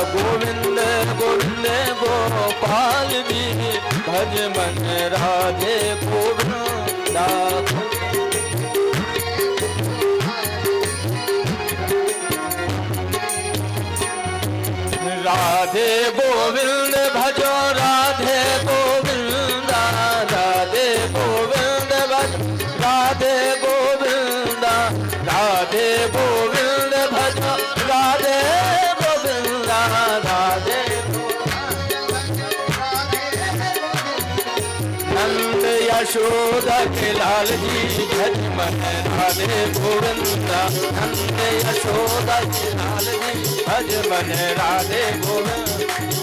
गोविंद गोविंद गोपाल जी भज मन राधे गोविंदा। राधे गोविंद भजो राधे गोविंदा, राधे गोविंद भजो राधे गोविंदा, राधे गोविंद भजो राधे गोविंदा, राधे नंद यशोदा के लाल जी भज मन राधे गोविंदा, नंद यशोदा के लाल जी भज मन राधे गोविंद।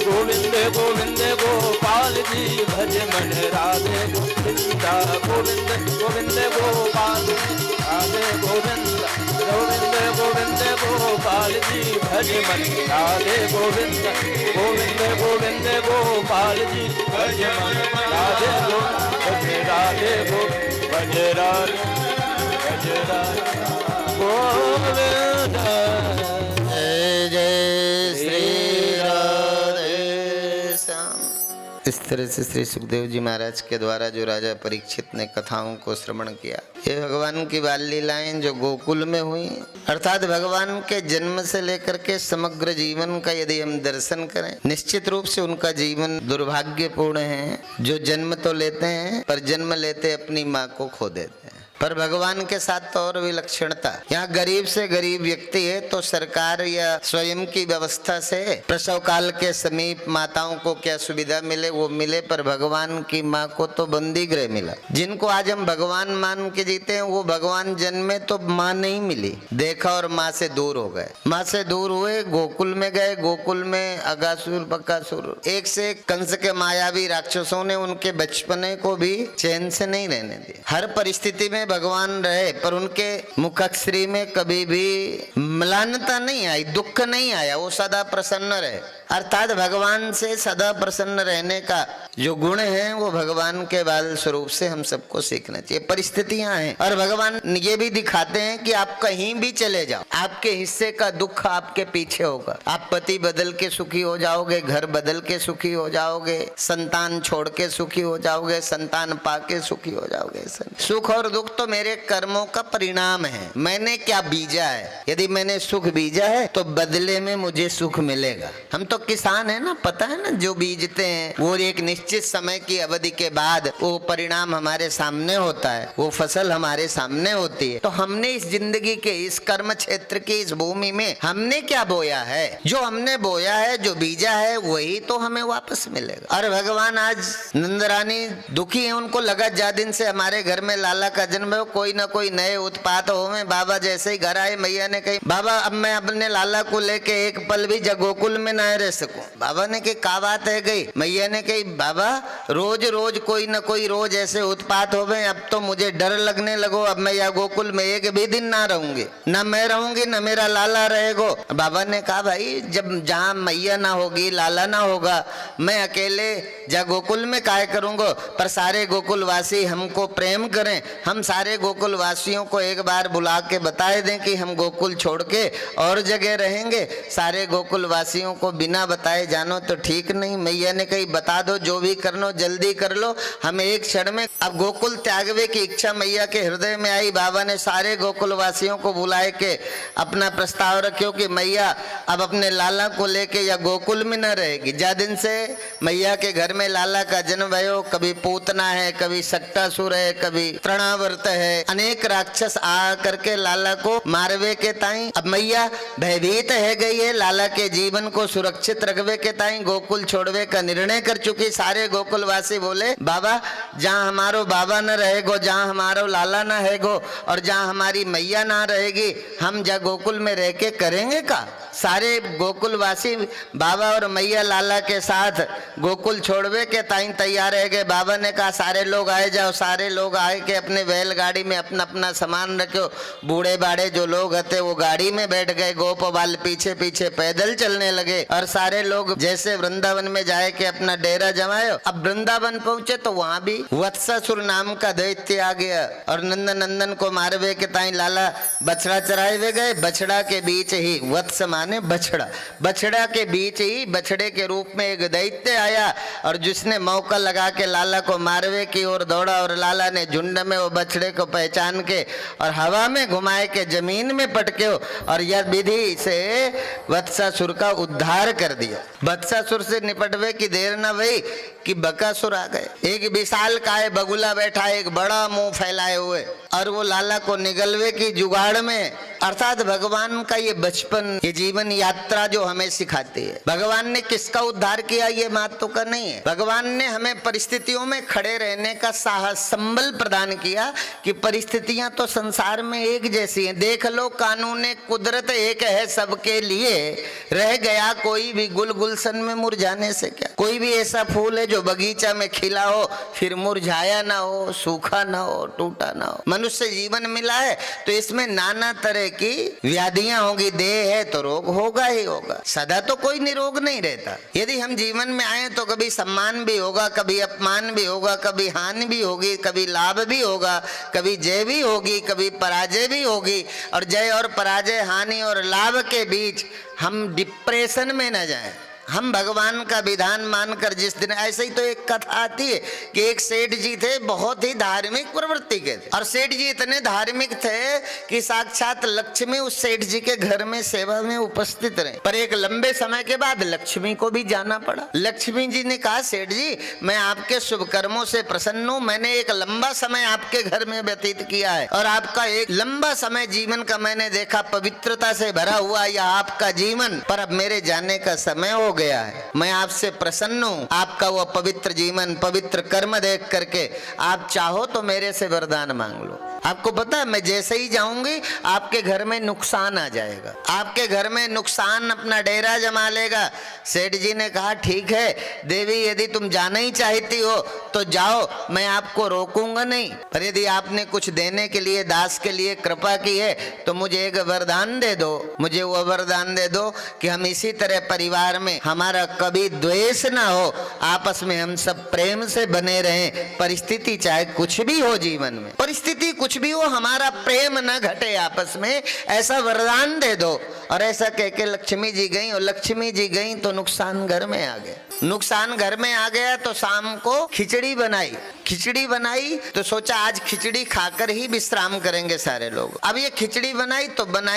गोविंद गोविंद गोपाल जी भज मन राधे गोविंदा, गोविंद गोविंद गोपाल राधे गोविंदा, गोविंद गोविंद गोपाल जी भज मन राधे गोविंद, गोविंद गोविंद गोपाल जी भज मन राधे गोविंद, राधे गोविंद भज राधे भज राधे गोविंद। इस तरह से श्री सुखदेव जी महाराज के द्वारा जो राजा परीक्षित ने कथाओं को श्रवण किया, ये भगवान की बाल लीलाएं जो गोकुल में हुई, अर्थात भगवान के जन्म से लेकर के समग्र जीवन का यदि हम दर्शन करें, निश्चित रूप से उनका जीवन दुर्भाग्यपूर्ण है। जो जन्म तो लेते हैं पर जन्म लेते अपनी माँ को खो देते हैं। पर भगवान के साथ तो और विलक्षणता, यहाँ गरीब से गरीब व्यक्ति है तो सरकार या स्वयं की व्यवस्था से प्रसव काल के समीप माताओं को क्या सुविधा मिले वो मिले, पर भगवान की माँ को तो बंदी गृह मिला। जिनको आज हम भगवान मान के जीते हैं वो भगवान जन्मे तो माँ नहीं मिली, देखा और माँ से दूर हो गए, माँ से दूर हुए, गोकुल में गए। गोकुल में अगासुर बकासुर एक से एक कंस के मायावी राक्षसों ने उनके बचपने को भी चैन से नहीं रहने दिया। हर परिस्थिति में भगवान रहे पर उनके मुखश्री में कभी भी म्लानता नहीं आई, दुख नहीं आया, वो सदा प्रसन्न रहे। अर्थात भगवान से सदा प्रसन्न रहने का जो गुण है वो भगवान के बाल स्वरूप से हम सबको सीखना चाहिए। परिस्थितियां हैं और भगवान ये भी दिखाते हैं कि आप कहीं भी चले जाओ, आपके हिस्से का दुख आपके पीछे होगा। आप पति बदल के सुखी हो जाओगे, घर बदल के सुखी हो जाओगे, संतान छोड़ के सुखी हो जाओगे, संतान पाके सुखी हो जाओगे। सुख और दुख तो मेरे कर्मों का परिणाम है, मैंने क्या बीजा है। यदि मैंने सुख बीजा है तो बदले में मुझे सुख मिलेगा। हम तो किसान है ना, पता है ना, जो बीजते हैं वो एक निश्चित समय की अवधि के बाद वो परिणाम हमारे सामने होता है, वो फसल हमारे सामने होती है। तो हमने इस जिंदगी के इस कर्म क्षेत्र की इस भूमि में हमने क्या बोया है, जो हमने बोया है, जो बीजा है, वही तो हमें वापस मिलेगा। और भगवान आज नंदरानी दुखी है, उनको लगा जा दिन से हमारे घर में लाला का जन्म है, कोई ना कोई नए उत्पात हो में। बाबा जैसे ही घर आए, मैया ने कही बाबा अब मैं अपने लाला को लेके एक पल भी गोकुल में न रह सकूं। बाबा ने कही क्या बात है गई। मैया ने कही बाबा रोज रोज कोई न कोई रोज ऐसे उत्पात हो गए, अब तो मुझे डर लगने लगो, अब मैं यहाँ गोकुल में एक भी दिन ना रहूंगी, न मैं रहूंगी न मेरा लाला रहेगो। बाबा ने कहा भाई जब जहाँ मैया ना होगी, लाला ना होगा, मैं अकेले जा गोकुल में काय करूंगा। पर सारे गोकुल वासी हमको प्रेम करें, हम सारे गोकुल वासियों को एक बार बुला के बताए दें कि हम गोकुल छोड़ के और जगह रहेंगे। सारे गोकुल वासियों को बिना बताए जानो तो ठीक नहीं। मैया ने कही बता दो, जो भी करनो जल्दी कर लो, हम एक क्षण में। अब गोकुल त्यागवे की इच्छा मैया के हृदय में आई। बाबा ने सारे गोकुल वासियों को बुलाए के अपना प्रस्ताव रखो कि मैया अब अपने लाला को लेके या गोकुल में न रहेगी। जा दिन से मैया के घर में लाला का जन्म भयो, कभी पूतना है, कभी सक्टासुर है, कभी तृणावर्त है, अनेक राक्षस आ करके लाला को मारवे के ताई। अब मैया भयभीत है गई है, लाला के जीवन को सुरक्षित रखवे के ताई गोकुल छोड़वे का निर्णय कर चुकी। सारे गोकुल वासी बोले बाबा जहाँ हमारो बाबा न रहेगो, जहाँ हमारो लाला न रहेगो और जहाँ हमारी मैया ना रहेगी, हम जा गोकुल में रह के करेंगे का। सारे गोकुल वासी बाबा और मैया लाला के साथ गोकुल छोड़वे के ताई तैयार रह गए। बाबा ने कहा सारे लोग आए जाओ। सारे लोग आए के अपने बैल बैलगाड़ी में अपना अपना सामान रखो। बूढ़े बाड़े जो लोग थे वो गाड़ी में बैठ गए, गोपाल पीछे पीछे पैदल चलने लगे और सारे लोग जैसे वृंदावन में जाए के अपना डेरा जमायो। अब वृंदावन पहुंचे तो वहां भी वत्सासुर नाम का दैत्य आ गया और नंदन को मारवे के ताई लाला बछड़ा चराए वे गए। बछड़ा के बीच ही, वत्स माने बछड़ा, बछड़ा के बीच ही बछड़े के रूप में एक दैत्य आया और जिसने मौका लगा के लाला को मारवे की ओर दौड़ा और लाला ने झुंड में वो बछड़े को पहचान के और हवा में घुमाए के जमीन में पटके और यह विधि से वत्सासुर का उद्धार कर दिया। वत्सासुर से निपटवे की देर न हुई कि बकासुर आ गए। एक विशाल काय बगुला बैठा, एक बड़ा मुंह फैलाए हुए, और वो लाला को निगलवे की जुगाड़ में, अर्थात भगवान का ये बचपन, ये जीवन यात्रा जो हमें सिखाती है। भगवान ने किसका उद्धार किया ये महत्व का नहीं है। भगवान ने हमें परिस्थितियों में खड़े रहने का साहस, संबल प्रदान किया कि परिस्थितियां तो संसार में एक जैसी हैं। देख लो कानून कुदरत एक है सबके लिए, रह गया कोई भी गुल गुलशन में मुरझाने से क्या। कोई भी ऐसा फूल है जो बगीचा में खिला हो फिर मुरझाया ना हो, सूखा ना हो, टूटा ना हो। मनुष्य जीवन मिला है तो इसमें नाना तरह की व्याधियां होगी। देह है तो रोग होगा ही होगा, सदा तो कोई निरोग नहीं रहता। यदि हम जीवन में आए तो कभी सम्मान भी होगा, कभी अपमान भी होगा, कभी हानि भी होगी, कभी लाभ भी होगा, कभी जय भी होगी, कभी पराजय भी होगी। और जय और पराजय, हानि और लाभ के बीच हम डिप्रेशन में न जाएं। हम भगवान का विधान मानकर जिस दिन, ऐसे ही तो एक कथा आती है कि एक सेठ जी थे, बहुत ही धार्मिक प्रवृत्ति के थे और सेठ जी इतने धार्मिक थे कि साक्षात लक्ष्मी उस सेठ जी के घर में सेवा में उपस्थित रहे। पर एक लंबे समय के बाद लक्ष्मी को भी जाना पड़ा। लक्ष्मी जी ने कहा, सेठ जी मैं आपके शुभ कर्मों से प्रसन्न हूँ, मैंने एक लंबा समय आपके घर में व्यतीत किया है और आपका एक लंबा समय जीवन का मैंने देखा पवित्रता से भरा हुआ यह आपका जीवन, पर अब मेरे जाने का समय हो गया है। मैं आपसे प्रसन्न हूं, आपका वो पवित्र जीवन, पवित्र कर्म देख करके आप चाहो तो मेरे से वरदान मांग लो। आपको पता है मैं जैसे ही जाऊंगी आपके घर में नुकसान आ जाएगा, आपके घर में नुकसान अपना डेरा जमा लेगा। सेठ जी ने कहा, ठीक है देवी, यदि तुम जाना ही चाहती हो तो जाओ, मैं आपको रोकूंगा नहीं, पर यदि आपने कुछ देने के लिए, दास के लिए कृपा की है तो मुझे एक वरदान दे दो। मुझे वो वरदान दे दो कि हम इसी तरह परिवार में हमारा कभी द्वेष ना हो, आपस में हम सब प्रेम से बने रहें। परिस्थिति चाहे कुछ भी हो जीवन में, परिस्थिति कुछ भी हो, हमारा प्रेम न घटे आपस में, ऐसा वरदान दे दो। और ऐसा कह के लक्ष्मी जी गई, और लक्ष्मी जी गई तो नुकसान घर में आ गया। नुकसान घर में आ गया तो शाम को खिचड़ी बनाई। खिचड़ी बनाई तो सोचा आज खिचड़ी खाकर ही विश्राम करेंगे सारे लोग। अब ये खिचड़ी बनाई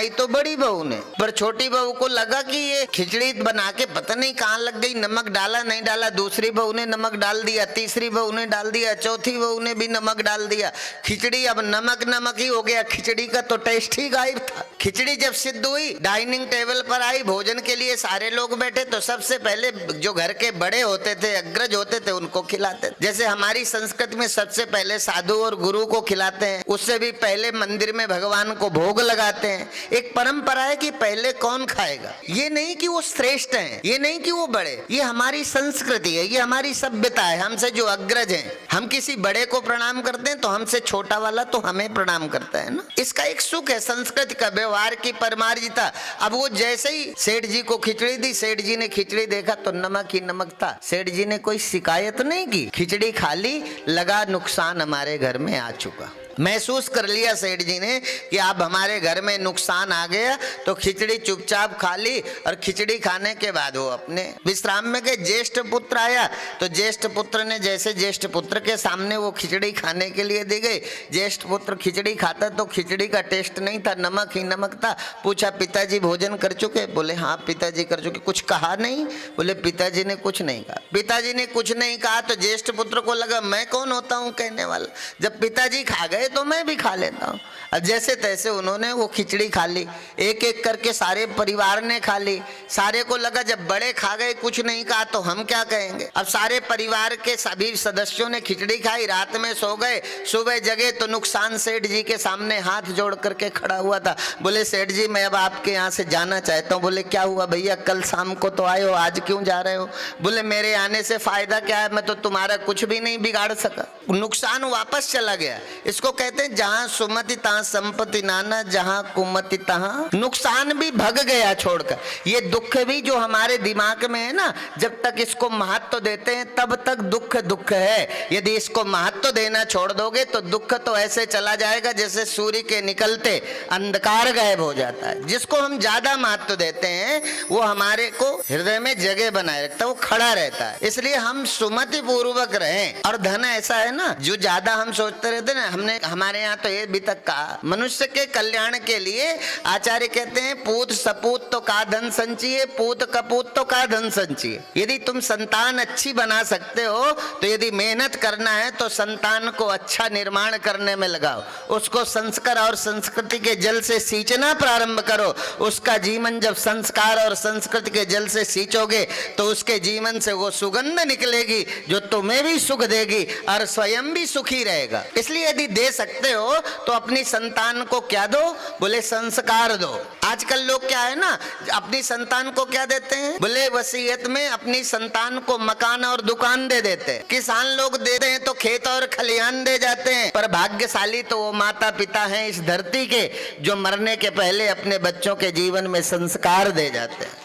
तो बड़ी बहू ने, पर छोटी बहू को लगा कि ये खिचड़ी बना के पता नहीं कहाँ लग गई, नमक डाला नहीं डाला। दूसरी बहू ने नमक डाल दिया, तीसरी बहू ने डाल दिया, चौथी बहू ने भी नमक डाल दिया। खिचड़ी अब नमक ही हो गया, खिचड़ी का तो टेस्ट ही गायब था। खिचड़ी जब सिद्ध हुई, डाइनिंग टेबल पर आई, भोजन के लिए सारे लोग बैठे, तो सबसे पहले जो घर के बड़े होते थे, अग्रज होते थे, उनको खिलाते। जैसे हमारी संस्कृति में सबसे पहले साधु और गुरु को खिलाते हैं, उससे भी पहले मंदिर में भगवान को भोग लगाते हैं। एक परंपरा है कि पहले कौन खाएगा। ये नहीं कि वो श्रेष्ठ हैं, ये नहीं कि वो बड़े, ये हमारी संस्कृति है, ये हमारी सभ्यता है। हमसे जो अग्रज हैं, हम किसी बड़े को प्रणाम करते हैं तो हमसे छोटा वाला तो हमें प्रणाम करता है ना। इसका एक सुख है, संस्कृति का, व्यवहार की परमार्जिता। अब वो जैसे ही सेठ जी को खिचड़ी दी, सेठ जी ने खिचड़ी देखा तो नमक ही नमक था। सेठ जी ने कोई शिकायत नहीं की, खिचड़ी खा ली, लगा नुकसान हमारे घर में आ चुका। महसूस कर लिया सेठ जी ने कि अब हमारे घर में नुकसान आ गया, तो खिचड़ी चुपचाप खा ली। और खिचड़ी खाने के बाद वो अपने विश्राम में गए। ज्येष्ठ पुत्र आया तो ज्येष्ठ पुत्र ने, जैसे ज्येष्ठ पुत्र के सामने वो खिचड़ी खाने के लिए दी गई, ज्येष्ठ पुत्र खिचड़ी खाता तो खिचड़ी का टेस्ट नहीं था, नमक ही नमक था। पूछा, पिताजी भोजन कर चुके? बोले हाँ पिताजी कर चुके। कुछ कहा नहीं? बोले पिताजी ने कुछ नहीं कहा। पिताजी ने कुछ नहीं कहा तो ज्येष्ठ पुत्र को लगा मैं कौन होता हूँ कहने वाला, जब पिताजी खा गए तो मैं भी खा लेता हूँ। अब जैसे तैसे उन्होंने वो खिचड़ी खा ली, एक एक करके सारे परिवार ने खा ली। सारे को लगा जब बड़े खा गए, कुछ नहीं कहा, तो हम क्या कहेंगे। अब सारे परिवार के सभी सदस्यों ने खिचड़ी खाई, रात में सो गए। सुबह जगे तो नुकसान सेठ जी के सामने हाथ जोड़ करके खड़ा हुआ था। बोले सेठ जी मैं अब आपके यहाँ से जाना चाहता हूँ। बोले क्या हुआ भैया, कल शाम को तो आए हो, आज क्यों जा रहे हो? बोले मेरे आने से फायदा क्या है, मैं तो तुम्हारा कुछ भी नहीं बिगाड़ सका। नुकसान वापस चला गया। इसको कहते हैं जहां सुमति तहां संपत्ति नाना, जहां कुमति तहां नुकसान भी भग गया छोड़कर। ये दुख भी जो हमारे दिमाग में है ना, जब तक इसको महत्व देते हैं तब तक दुख दुख है। यदि इसको महत्व देना छोड़ दोगे तो दुख तो ऐसे चला जाएगा जैसे सूर्य के निकलते अंधकार गायब हो जाता है। जिसको हम ज्यादा महत्व देते हैं वो हमारे को हृदय में जगह बनाए रखता है, वो खड़ा रहता है। इसलिए हम सुमति पूर्वक रहें। और धन ऐसा है ना, जो ज्यादा हम सोचते रहते ना, हमने हमारे यहाँ तो ये भी तक कहा, मनुष्य के कल्याण के लिए आचार्य कहते हैं पूत सपूत तो का धन संचिए, पूत कपूत तो का धन संचिए। यदि तुम संतान अच्छी बना सकते हो तो यदि मेहनत करना है तो संतान को अच्छा निर्माण करने में लगाओ, उसको संस्कार और संस्कृति के जल से सींचना प्रारंभ करो। उसका जीवन जब संस्कार और संस्कृति के जल से सींचोगे तो उसके जीवन से वो सुगंध निकलेगी जो तुम्हें भी सुख देगी और स्वयं भी सुखी रहेगा। इसलिए यदि दे सकते हो तो अपनी संतान को क्या दो, बोले संस्कार दो। आजकल लोग क्या है ना, अपनी संतान को क्या देते हैं, बोले वसीयत में अपनी संतान को मकान और दुकान दे देते हैं। किसान लोग देते हैं तो खेत और खलिहान दे जाते हैं। पर भाग्यशाली तो वो माता पिता हैं इस धरती के जो मरने के पहले अपने बच्चों के जीवन में संस्कार दे जाते हैं।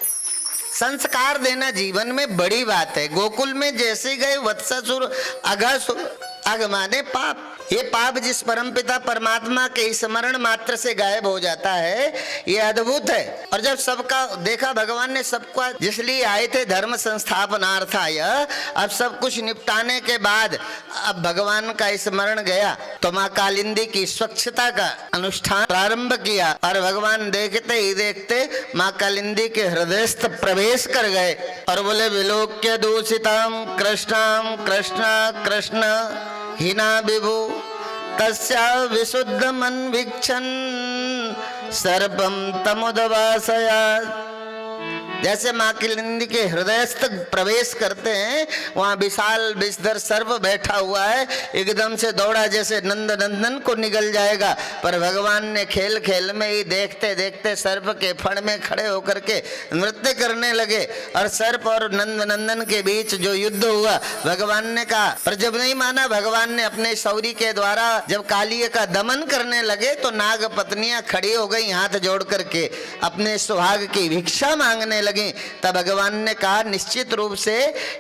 संस्कार देना जीवन में बड़ी बात है। गोकुल में जैसे गए वत्सासुर अघासुर, अघ माने पाप, ये पाप जिस परमपिता परमात्मा के स्मरण मात्र से गायब हो जाता है, ये अद्भुत है। और जब सबका देखा, भगवान ने सबका जिसलिए आए थे धर्म संस्थापनार्थाय, अब सब कुछ निपटाने के बाद अब भगवान का स्मरण गया तो माँ कालिंदी की स्वच्छता का अनुष्ठान प्रारंभ किया। और भगवान देखते ही देखते माँ कालिंदी के हृदयस्थ प्रवेश कर गए और बोले विलोक्य दूषिताम कृष्णाम कृष्ण कृष्ण हिना विभु तस्या विशुद्ध मन वीक्षण सर्पम तमुदवासया। जैसे माँ कालिंदी के हृदयस्थ प्रवेश करते हैं, वहाँ विशाल विषधर सर्प बैठा हुआ है, एकदम से दौड़ा जैसे नंद नंदन को निगल जाएगा। पर भगवान ने खेल खेल में ही देखते देखते सर्प के फण में खड़े होकर के नृत्य करने लगे। और सर्प और नंद नंदन के बीच जो युद्ध हुआ, भगवान ने कहा, पर जब नहीं माना, भगवान ने अपने शौर्य के द्वारा जब कालिए का दमन करने लगे तो नाग पत्नियां खड़ी हो गई हाथ जोड़ करके अपने सुहाग की भिक्षा मांगने लगी। तब भगवान ने कहा निश्चित रूप से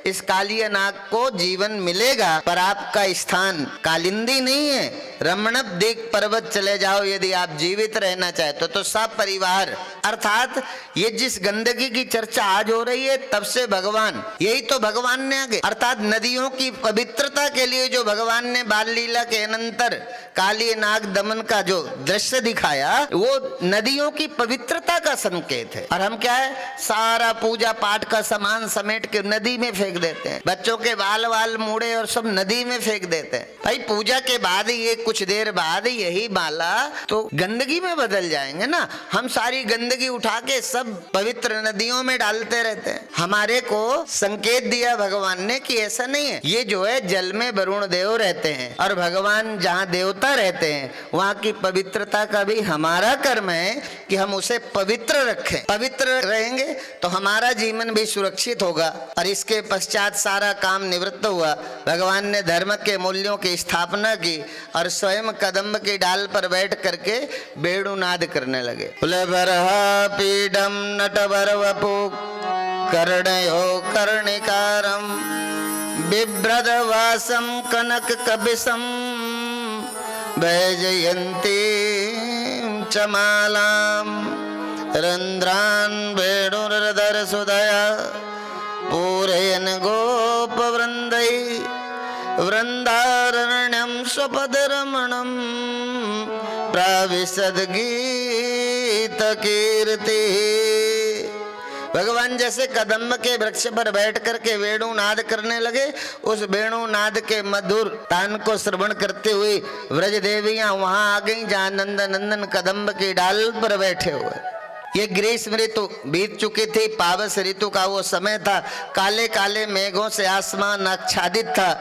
इस कालिया नाग को जीवन मिलेगा, पर आपका स्थान कालिंदी नहीं है, रमणप दिक पर्वत चले जाओ यदि आप जीवित रहना चाहते तो सब परिवार। अर्थात ये जिस गंदगी की चर्चा आज हो रही है तब से भगवान, यही तो भगवान ने आगे, अर्थात नदियों की पवित्रता के लिए जो भगवान ने बाल लीला के अनंतर काली नाग दमन का जो दृश्य दिखाया वो नदियों की पवित्रता का संकेत है। और हम क्या है, सारा पूजा पाठ का सामान समेट के नदी में फेंक देते हैं, बच्चों के बाल वाल मूड़े और सब नदी में फेंक देते हैं। भाई पूजा के बाद ये कुछ देर बाद यही माला तो गंदगी में बदल जाएंगे ना। हम सारी गंदगी उठा के सब पवित्र नदियों में डालते रहते हैं। हमारे को संकेत दिया भगवान ने कि ऐसा नहीं है, ये जो है जल में वरुण देव रहते हैं और भगवान जहाँ देवता रहते हैं वहाँ की पवित्रता का भी हमारा कर्म है कि हम उसे पवित्र रखें। पवित्र रहेंगे तो हमारा जीवन भी सुरक्षित होगा। और इसके पश्चात सारा काम निवृत्त हुआ। भगवान ने धर्म के मूल्यों की स्थापना की और स्वयं कदम्ब की डाल पर बैठ करके वेणुनाद करने लगे। पीडम नटवर वपु कर्णयो कर्णिकारम बिभ्रदवासम कनक कबिसम वैजयंती चमालाम रंध्रान वेणुर्धर सुदया पूरयन गोप वृंदै वृंदारण्यम स्वपदरमणम प्राविशद गीत कीर्ति। भगवान जैसे कदम्ब के वृक्ष पर बैठ करके वेणु नाद करने लगे, उस वेणु नाद के मधुर तान को श्रवण करते हुए व्रज देवियां वहां आ गईं जहां नंद नंदन कदम्ब की डाल पर बैठे हुए। ये ग्रीष्म ऋतु बीत चुकी थी, पावस ऋतु का वो समय था। काले काले मेघों से आसमान आच्छादित था,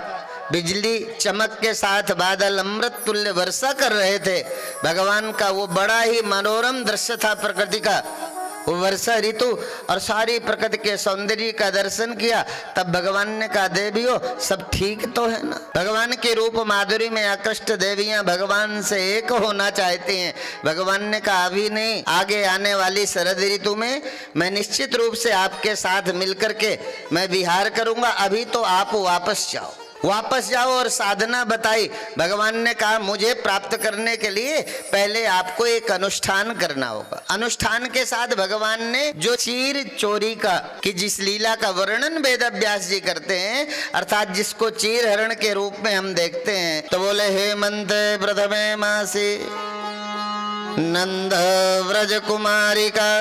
बिजली चमक के साथ बादल अमृत तुल्य वर्षा कर रहे थे। भगवान का वो बड़ा ही मनोरम दृश्य था प्रकृति का। वो वर्षा ऋतु और सारी प्रकृति के सौंदर्य का दर्शन किया। तब भगवान ने कहा देवियों सब ठीक तो है ना। भगवान के रूप माधुरी में आकृष्ट देवियां भगवान से एक होना चाहती हैं। भगवान ने कहा अभी नहीं, आगे आने वाली शरद ऋतु में मैं निश्चित रूप से आपके साथ मिलकर के मैं विहार करूंगा। अभी तो आप वापस जाओ और साधना बताई। भगवान ने कहा मुझे प्राप्त करने के लिए पहले आपको एक अनुष्ठान करना होगा। अनुष्ठान के साथ भगवान ने जो चीर चोरी का कि जिस लीला का वर्णन वेद व्यास जी करते हैं, अर्थात जिसको चीर हरण के रूप में हम देखते हैं, तो बोले हेमंत प्रथमे मासी नंद व्रज कुमारिका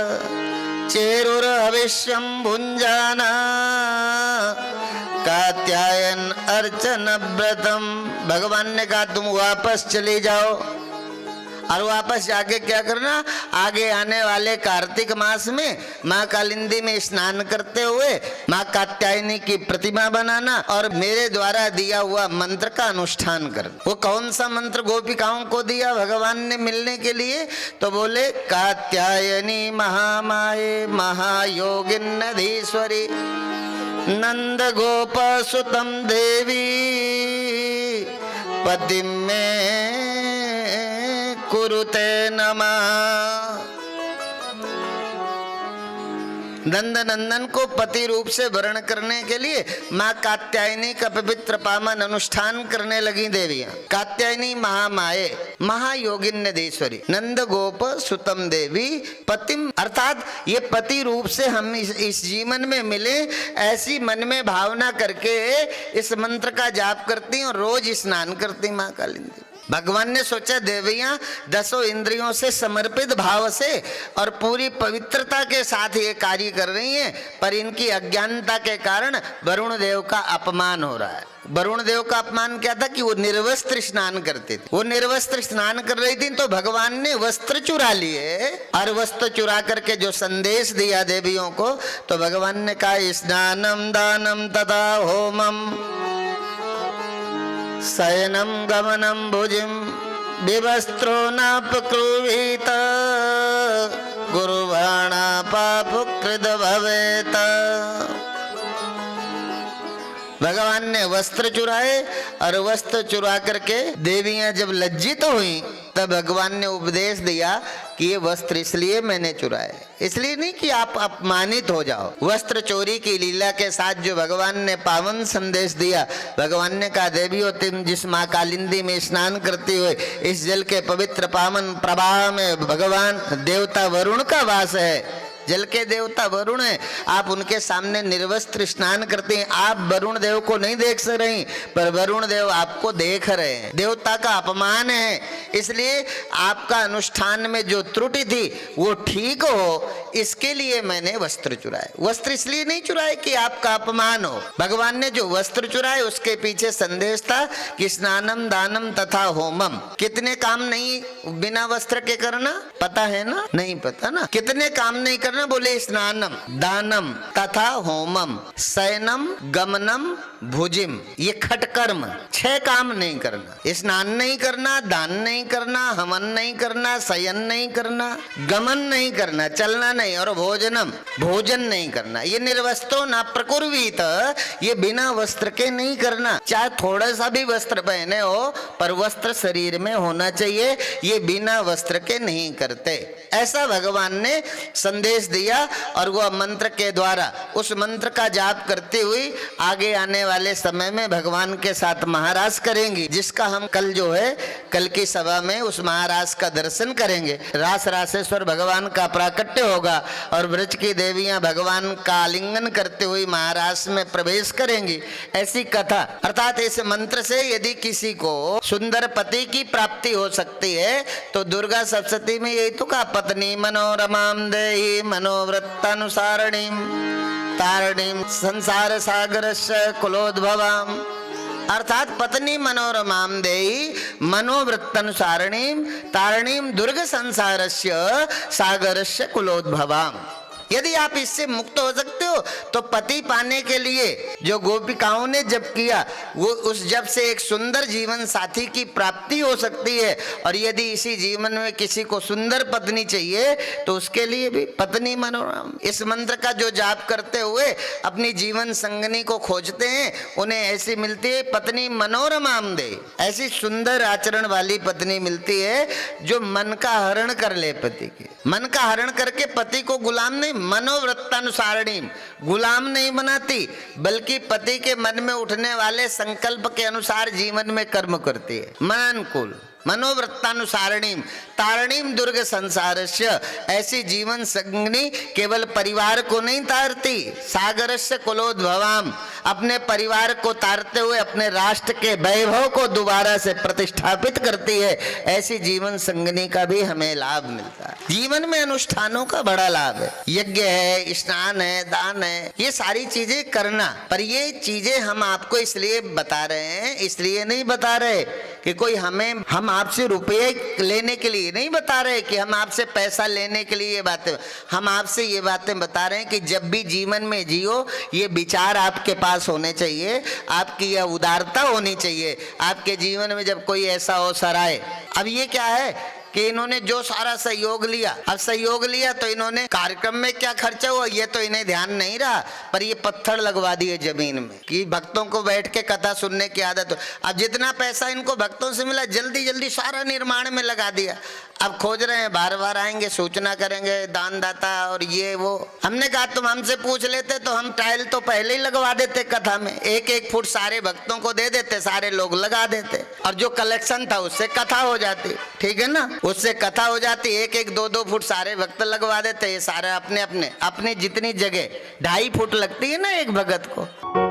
चेरुर हविष्यम भुंजाना कात्यायन अर्चन व्रतम। भगवान ने कहा तुम वापस चले जाओ और वापस जाके क्या करना, आगे आने वाले कार्तिक मास में माँ कालिंदी में स्नान करते हुए माँ कात्यायनी की प्रतिमा बनाना और मेरे द्वारा दिया हुआ मंत्र का अनुष्ठान करना। वो कौन सा मंत्र गोपिकाओं को दिया भगवान ने मिलने के लिए, तो बोले कात्यायनी महामाये महायोगिन्नधीश्वरी नंद गोप सुतम देवी पतिम में कुरुते नमः। नंद नंदन को पति रूप से वर्ण करने के लिए माँ कात्यायनी का पवित्र पावन अनुष्ठान करने लगी देवियां। कात्यायनी महामाये महायोगिन्नधीश्वरी नंद गोप सुतम देवी पतिम, अर्थात ये पति रूप से हम इस जीवन में मिले, ऐसी मन में भावना करके इस मंत्र का जाप करती और रोज स्नान करती माँ कालिंदी। भगवान ने सोचा देवियां 10 इंद्रियों से समर्पित भाव से और पूरी पवित्रता के साथ ये कार्य कर रही हैं, पर इनकी अज्ञानता के कारण वरुण देव का अपमान हो रहा है। वरुण देव का अपमान क्या था कि वो निर्वस्त्र स्नान करते थे। वो निर्वस्त्र स्नान कर रही थी तो भगवान ने वस्त्र चुरा लिए और वस्त्र चुरा करके जो संदेश दिया देवियों को, तो भगवान ने कहा स्नानम दानम तथा होमम शयनम गमनम भुजिम विवस्त्रो नापक्रुवीत गुरुवाणा पापकृत भवेत। भगवान ने वस्त्र चुराए और वस्त्र चुरा करके देवियां जब लज्जित हुई तब भगवान ने उपदेश दिया कि ये वस्त्र इसलिए मैंने चुराए, इसलिए नहीं कि आप अपमानित हो जाओ। वस्त्र चोरी की लीला के साथ जो भगवान ने पावन संदेश दिया, भगवान ने कहा देवियों तुम जिस माँ कालिंदी में स्नान करते हुए इस जल के पवित्र पावन प्रवाह में भगवान देवता वरुण का वास है, जल के देवता वरुण है, आप उनके सामने निर्वस्त्र स्नान करते हैं। आप वरुण देव को नहीं देख रहे पर वरुण देव आपको देख रहे हैं। देवता का अपमान है, इसलिए आपका अनुष्ठान में जो त्रुटि थी वो ठीक हो, इसके लिए मैंने वस्त्र चुराए। वस्त्र इसलिए नहीं चुराए कि आपका अपमान हो। भगवान ने जो वस्त्र चुराए उसके पीछे संदेश था कि स्नानम दानम तथा होमम। कितने काम नहीं बिना वस्त्र के करना, पता है ना? नहीं पता ना। कितने काम नहीं करना, बोले स्नानम दानम तथा होमम शयनम गमनम भुजिम, ये खटकर्म 6 काम नहीं करना। स्नान नहीं करना, दान नहीं करना, हवन नहीं करना, शयन नहीं करना, गमन नहीं करना, चलना नहीं, और भोजन नहीं करना। ये निर्वस्त्रो ना प्रकुर्वीत, ये बिना वस्त्र के नहीं करना। चाहे थोड़ा सा भी वस्त्र पहने हो पर वस्त्र शरीर में होना चाहिए, ये बिना वस्त्र के नहीं करते। ऐसा भगवान ने संदेश दिया और वह मंत्र के द्वारा उस मंत्र का जाप करते हुए आगे आने वाले समय में भगवान के साथ महारास करेंगी, जिसका हम कल जो है कल की सभा में उस महारास का दर्शन करेंगे। रास रासेश्वर भगवान का प्राकट्य होगा और ब्रज की देवियां भगवान का आलिंगन करते हुए महारास में प्रवेश करेंगी। ऐसी कथा, अर्थात इस मंत्र से यदि किसी को सुंदर पति की प्राप्ति हो सकती है तो दुर्गा सप्तशती में यही तो कहा, पत्नी मनोरमां देहि मनोवृत्तानुसारिणीं तारिणीं संसार सागरस्य कुलोद्भवाम्। अर्थात पत्नी मनोरमां देहि मनोवृत्तानुसारिणीं तारिणीं दुर्ग संसारस्य सागरस्य कुलोद्भवाम्। यदि आप इससे मुक्त हो सकते हो तो पति पाने के लिए जो गोपिकाओं ने जप किया वो उस जप से एक सुंदर जीवन साथी की प्राप्ति हो सकती है। और यदि इसी जीवन में किसी को सुंदर पत्नी चाहिए तो उसके लिए भी पत्नी मनोरम। इस मंत्र का जो जाप करते हुए अपनी जीवन संगनी को खोजते हैं उन्हें ऐसी मिलती है पत्नी मनोरमाम दे। ऐसी सुंदर आचरण वाली पत्नी मिलती है जो मन का हरण कर ले। पति के मन का हरण करके पति को गुलाम नहीं, मनोवृत्तानुसारिणी गुलाम नहीं बनाती, बल्कि पति के मन में उठने वाले संकल्प के अनुसार जीवन में कर्म करती है। मनानुकूल मनोवृत्तानुसारिणी तारणीम दुर्ग संसारस्य। ऐसी जीवन संगनी केवल परिवार को नहीं तारती, सागरस्य कुलोद्भवाम अपने परिवार को तारते हुए अपने राष्ट्र के वैभव को दोबारा से प्रतिष्ठापित करती है। ऐसी जीवन संगनी का भी हमें लाभ मिलता है। जीवन में अनुष्ठानों का बड़ा लाभ है, यज्ञ है, स्नान है, दान है, ये सारी चीजें करना। पर ये चीजें हम आपको इसलिए बता रहे हैं, इसलिए नहीं बता रहे कि कोई हम आपसे रुपये लेने के लिए नहीं बता रहे, कि हम आपसे पैसा लेने के लिए ये बातें, हम आपसे ये बातें बता रहे हैं कि जब भी जीवन में जियो ये विचार आपके पास होने चाहिए, आपकी यह उदारता होनी चाहिए। आपके जीवन में जब कोई ऐसा अवसर आए, अब ये क्या है कि इन्होंने जो सारा सहयोग लिया, अब सहयोग लिया तो इन्होंने कार्यक्रम में क्या खर्चा हुआ ये तो इन्हें ध्यान नहीं रहा, पर ये पत्थर लगवा दिए जमीन में कि भक्तों को बैठ के कथा सुनने की आदत हो। अब जितना पैसा इनको भक्तों से मिला जल्दी जल्दी सारा निर्माण में लगा दिया। अब खोज रहे हैं, बार बार आएंगे, सूचना करेंगे, दानदाता और ये वो। हमने कहा तुम हमसे पूछ लेते तो हम टाइल तो पहले ही लगवा देते, कथा में 1-1 फुट सारे भक्तों को दे देते, सारे लोग लगा देते और जो कलेक्शन था उससे कथा हो जाती। ठीक है ना, उससे कथा हो जाती। 1-1, 2-2 फुट सारे भक्त लगवा देते। ये सारे अपने अपने अपनी जितनी जगह 2.5 फुट लगती है ना एक भगत को।